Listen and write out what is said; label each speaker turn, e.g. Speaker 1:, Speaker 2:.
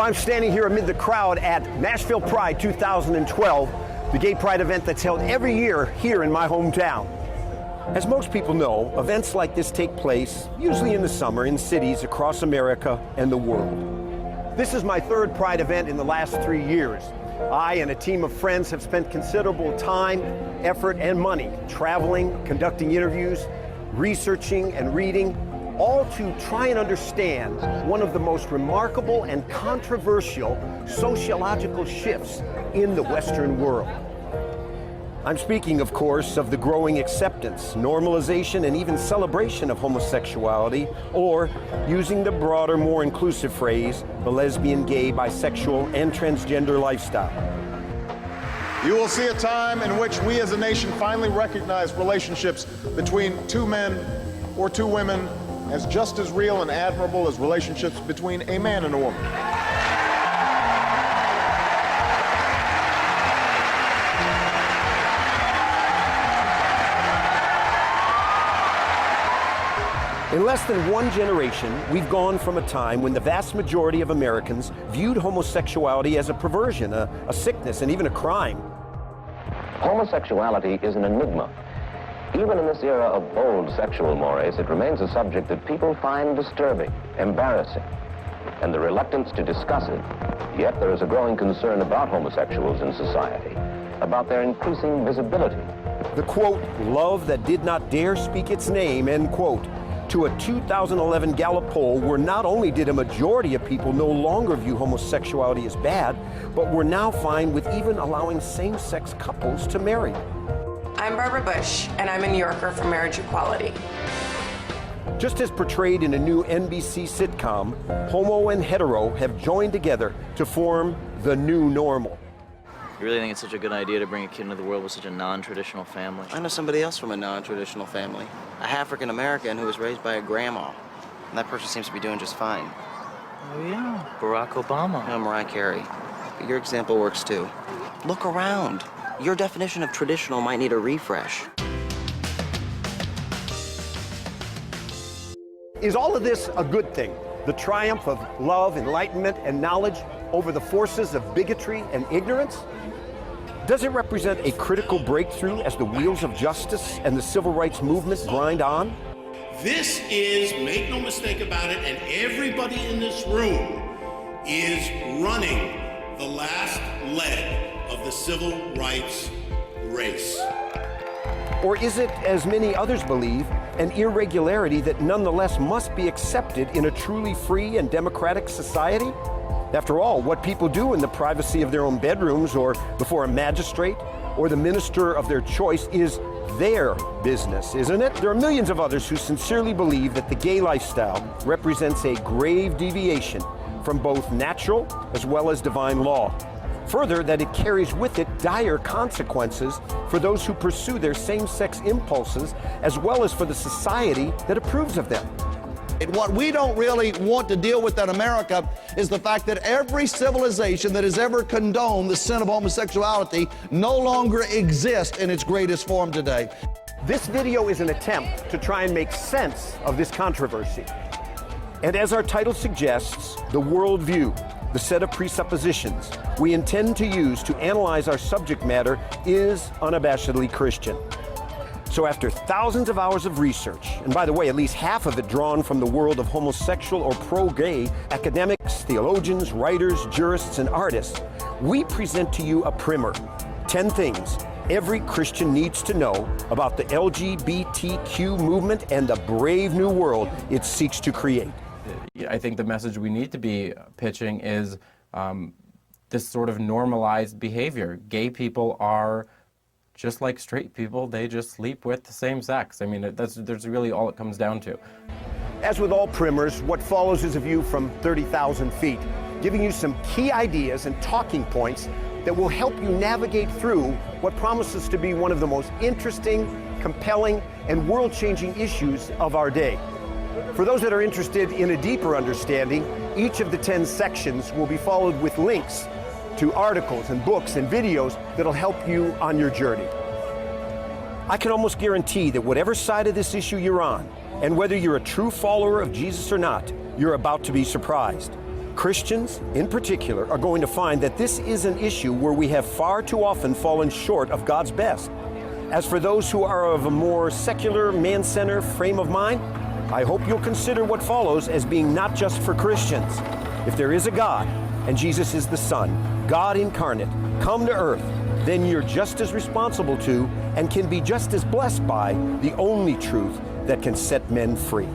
Speaker 1: I'm standing here amid the crowd at Nashville Pride 2012, the gay pride event that's held every year here in my hometown. As most people know, events like this take place, usually in the summer, in cities across America and the world. This is my third pride event in the last 3 years. I and a team of friends have spent considerable time, effort, and money traveling, conducting interviews, researching and reading, all to try and understand one of the most remarkable and controversial sociological shifts in the Western world. I'm speaking, of course, of the growing acceptance, normalization, and even celebration of homosexuality, or, using the broader, more inclusive phrase, the lesbian, gay, bisexual, and transgender lifestyle.
Speaker 2: You will see a time in which we as a nation finally recognize relationships between two men or two women as just as real and admirable as relationships between a man and a woman.
Speaker 1: In less than one generation, we've gone from a time when the vast majority of Americans viewed homosexuality as a perversion, a sickness, and even a crime.
Speaker 3: Homosexuality is an enigma. Even in this era of bold sexual mores, it remains a subject that people find disturbing, embarrassing, and the reluctance to discuss it. Yet there is a growing concern about homosexuals in society, about their increasing visibility.
Speaker 1: The quote, "love that did not dare speak its name," end quote, to a 2011 Gallup poll where not only did a majority of people no longer view homosexuality as bad, but were now fine with even allowing same-sex couples to marry.
Speaker 4: I'm Barbara Bush, and I'm a New Yorker for marriage equality.
Speaker 1: Just as portrayed in a new NBC sitcom, homo and hetero have joined together to form the new normal.
Speaker 5: You really think it's such a good idea to bring a kid into the world with such a non-traditional family?
Speaker 6: I know somebody else from a non-traditional family, a African-American who was raised by a grandma, and that person seems to be doing just fine.
Speaker 5: Oh yeah, Barack Obama.
Speaker 6: No, Mariah Carey. But your example works too. Look around. Your definition of traditional might need a refresh.
Speaker 1: Is all of this a good thing? The triumph of love, enlightenment, and knowledge over the forces of bigotry and ignorance? Does it represent a critical breakthrough as the wheels of justice and the civil rights movement grind on?
Speaker 7: This is, make no mistake about it, and everybody in this room is running the last leg of the civil rights race.
Speaker 1: Or is it, as many others believe, an irregularity that nonetheless must be accepted in a truly free and democratic society? After all, what people do in the privacy of their own bedrooms or before a magistrate or the minister of their choice is their business, isn't it? There are millions of others who sincerely believe that the gay lifestyle represents a grave deviation from both natural as well as divine law. Further, that it carries with it dire consequences for those who pursue their same-sex impulses, as well as for the society that approves of them.
Speaker 8: What we don't really want to deal with in America is the fact that every civilization that has ever condoned the sin of homosexuality no longer exists in its greatest form today.
Speaker 1: This video is an attempt to try and make sense of this controversy. And as our title suggests, the worldview, the set of presuppositions we intend to use to analyze our subject matter is unabashedly Christian. So after thousands of hours of research, and by the way, at least half of it drawn from the world of homosexual or pro-gay academics, theologians, writers, jurists, and artists, we present to you a primer, 10 things every Christian needs to know about the LGBTQ movement and the brave new world it seeks to create.
Speaker 9: I think the message we need to be pitching is this sort of normalized behavior. Gay people are just like straight people, they just sleep with the same sex. I mean, that's really all it comes down to.
Speaker 1: As with all primers, what follows is a view from 30,000 feet, giving you some key ideas and talking points that will help you navigate through what promises to be one of the most interesting, compelling, and world-changing issues of our day. For those that are interested in a deeper understanding, each of the 10 sections will be followed with links to articles and books and videos that'll help you on your journey. I can almost guarantee that whatever side of this issue you're on, and whether you're a true follower of Jesus or not, you're about to be surprised. Christians, in particular, are going to find that this is an issue where we have far too often fallen short of God's best. As for those who are of a more secular, man-centered frame of mind, I hope you'll consider what follows as being not just for Christians. If there is a God, and Jesus is the Son, God incarnate, come to earth, then you're just as responsible to and can be just as blessed by the only truth that can set men free.